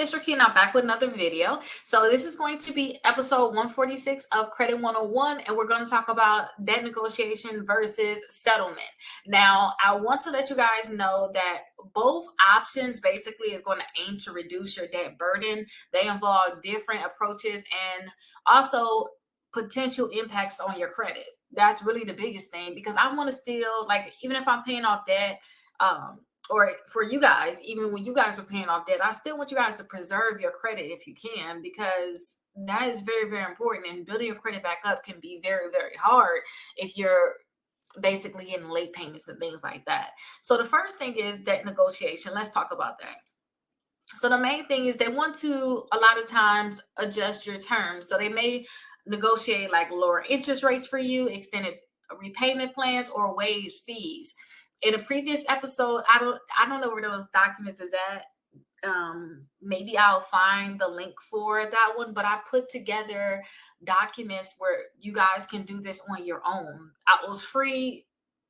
it's Rickita, and I'm back with another video. So this is going to be episode 146 of Credit 101, and we're going to talk about debt negotiation versus settlement. Now, I want to let you guys know that both options basically is going to aim to reduce your debt burden. They involve different approaches and also potential impacts on your credit. That's really the biggest thing, because I want to still, like, even if I'm paying off debt, or for you guys, even when you guys are paying off debt, I still want you guys to preserve your credit if you can, because that is very, very important. And building your credit back up can be very, very hard if you're basically getting late payments and things like that. So the first thing is debt negotiation. Let's talk about that. So the main thing is they want to, a lot of times, adjust your terms. So they may negotiate like lower interest rates for you, extended repayment plans, or waived fees. In a previous episode, I don't know where those documents is at. Maybe I'll find the link for that one, but I put together documents where you guys can do this on your own. It was free.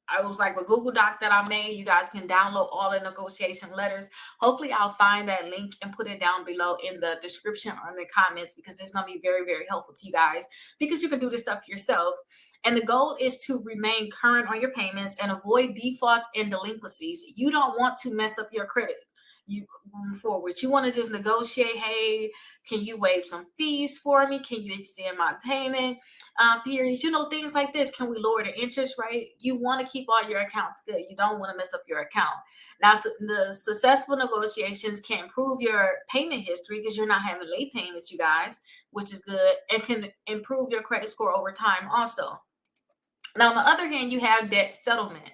I was like a Google Doc that I made. You guys can download all the negotiation letters. Hopefully I'll find that link and put it down below in the description or in the comments, because it's going to be very, very helpful to you guys, because you can do this stuff yourself. And the goal is to remain current on your payments and avoid defaults and delinquencies. You don't want to mess up your credit. You moving forward, you want to just negotiate. Hey, can you waive some fees for me? Can you extend my payment periods? Things like this. Can we lower the interest rate? You want to keep all your accounts good. You don't want to mess up your account. Now, so the successful negotiations can improve your payment history, because you're not having late payments, you guys, which is good, and can improve your credit score over time also. Now, on the other hand, you have debt settlement.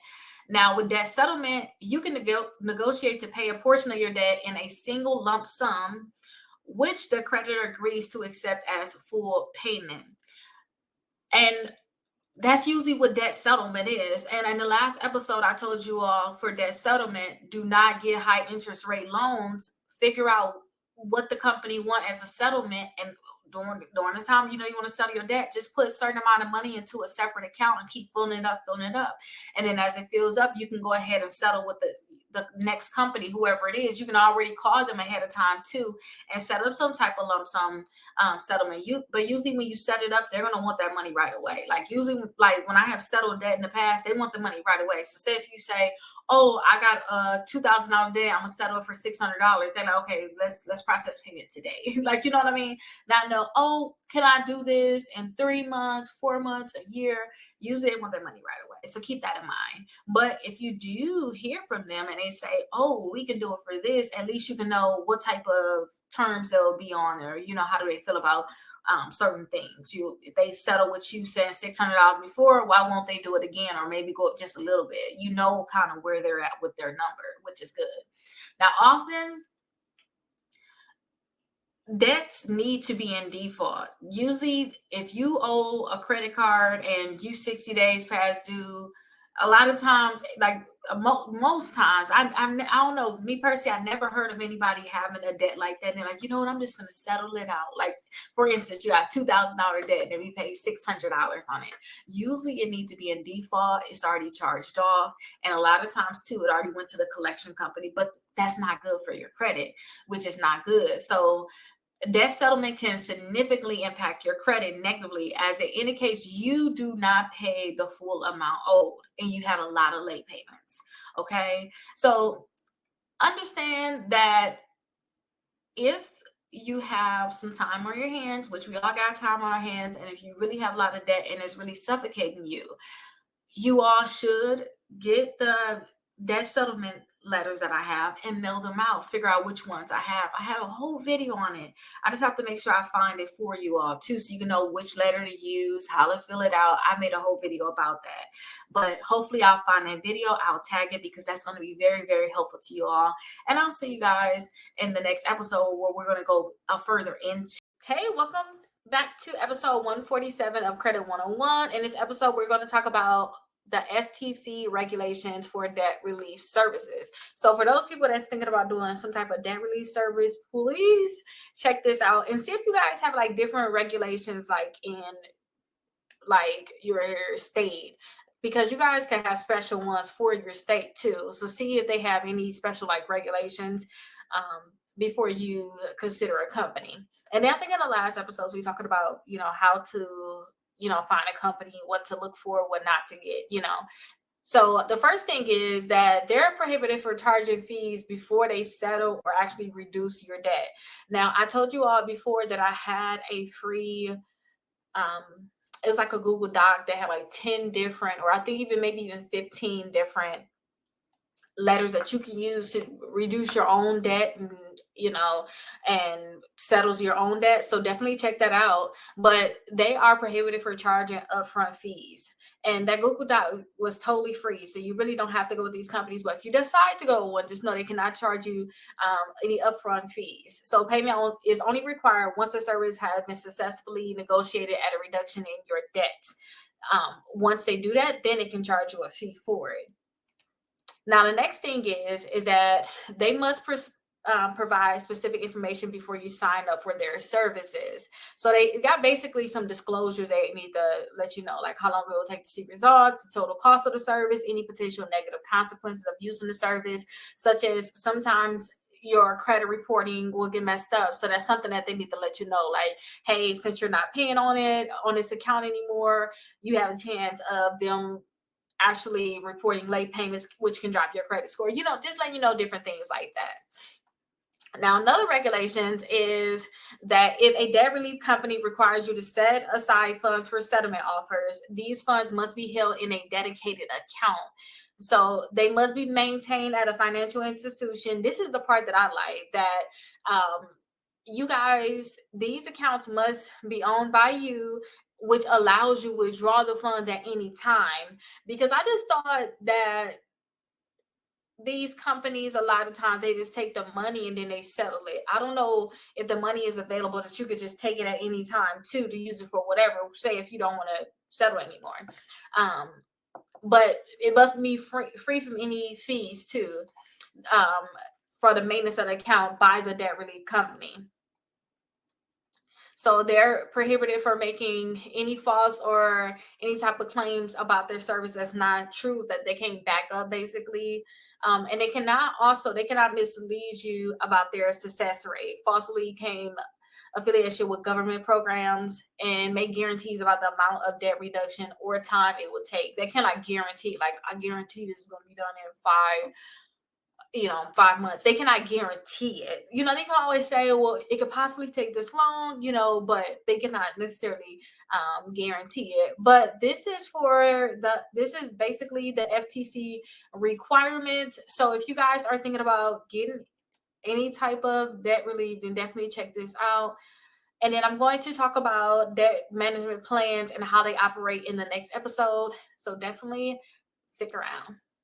Now, with debt settlement, you can negotiate to pay a portion of your debt in a single lump sum, which the creditor agrees to accept as full payment. And that's usually what debt settlement is. And in the last episode, I told you all, for debt settlement, do not get high interest rate loans. Figure out what the company want as a settlement, and during the time you want to settle your debt, just put a certain amount of money into a separate account and keep filling it up. And then as it fills up, you can go ahead and settle with the next company, whoever it is. You can already call them ahead of time too and set up some type of lump sum settlement. But usually when you set it up, they're going to want that money right away. Like usually, like when I have settled debt in the past, they want the money right away. So say if you say, oh, I got a $2,000 debt, I'm gonna settle it for $600. They're like, okay, let's process payment today. Like, you know what I mean? Not know, oh, can I do this in 3 months, 4 months, a year? Usually they want their money right away. So keep that in mind. But if you do hear from them and they say, oh, we can do it for this, at least you can know what type of terms they'll be on, or how do they feel about certain things. If they settle with you saying $600 before, why won't they do it again, or maybe go up just a little bit? Kind of where they're at with their number, which is good. Now, often debts need to be in default. Usually, if you owe a credit card and you 60 days past due, a lot of times, like most times, I don't know, me personally, I never heard of anybody having a debt like that. And they're like, you know what, I'm just going to settle it out. Like, for instance, you got $2,000 debt and we paid $600 on it. Usually it needs to be in default. It's already charged off. And a lot of times too, it already went to the collection company, but that's not good for your credit, which is not good. So debt settlement can significantly impact your credit negatively, as it indicates you do not pay the full amount owed and you have a lot of late payments. Okay, so understand that if you have some time on your hands, which we all got time on our hands, and if you really have a lot of debt and it's really suffocating you, you all should get the debt settlement letters that I have and mail them out. Figure out which ones I have. I have a whole video on it. I just have to make sure I find it for you all too, so you can know which letter to use, how to fill it out. I made a whole video about that, but hopefully I'll find that video. I'll tag it, because that's going to be very, very helpful to you all. And I'll see you guys in the next episode, where we're going to go further into. Hey, welcome back to episode 147 of Credit 101. In this episode, we're going to talk about the FTC regulations for debt relief services. So for those people that's thinking about doing some type of debt relief service, please check this out and see if you guys have like different regulations, like in like your state, because you guys can have special ones for your state too. So see if they have any special like regulations before you consider a company. And then I think in the last episodes we talked about, how to, find a company, what to look for, what not to get. So the first thing is that they're prohibited for charging fees before they settle or actually reduce your debt. Now, I told you all before that I had a free, it was like a Google Doc that had like 10 different, or I think maybe even 15 different letters that you can use to reduce your own debt, and settles your own debt. So definitely check that out. But they are prohibited for charging upfront fees. And that Google Doc was totally free. So you really don't have to go with these companies. But if you decide to go with one, just know they cannot charge you any upfront fees. So payment is only required once the service has been successfully negotiated at a reduction in your debt. Once they do that, then they can charge you a fee for it. Now, the next thing is that they must provide specific information before you sign up for their services. So they got basically some disclosures they need to let you know, like how long it will take to see results, the total cost of the service, any potential negative consequences of using the service, such as sometimes your credit reporting will get messed up. So that's something that they need to let you know, like, hey, since you're not paying on this account anymore, you have a chance of them actually reporting late payments, which can drop your credit score. Just letting you know different things like that. Now, another regulations is that if a debt relief company requires you to set aside funds for settlement offers, these funds must be held in a dedicated account. So they must be maintained at a financial institution. This is the part that I like, that you guys, these accounts must be owned by you, which allows you to withdraw the funds at any time. Because I just thought that these companies, a lot of times they just take the money and then they settle it. I don't know if the money is available that you could just take it at any time too, to use it for whatever, say if you don't want to settle anymore. But it must be free from any fees too, for the maintenance of the account by the debt relief company. So they're prohibited for making any false or any type of claims about their service that's not true, that they can't back up, basically. And they cannot mislead you about their success rate, falsely claim affiliation with government programs, and make guarantees about the amount of debt reduction or time it would take. They cannot guarantee, like, I guarantee this is going to be done in 5 months. They cannot guarantee it. They can always say, well, it could possibly take this long, but they cannot necessarily guarantee it. But this is basically the FTC requirement. So if you guys are thinking about getting any type of debt relief, then definitely check this out. And then I'm going to talk about debt management plans and how they operate in the next episode. So definitely stick around.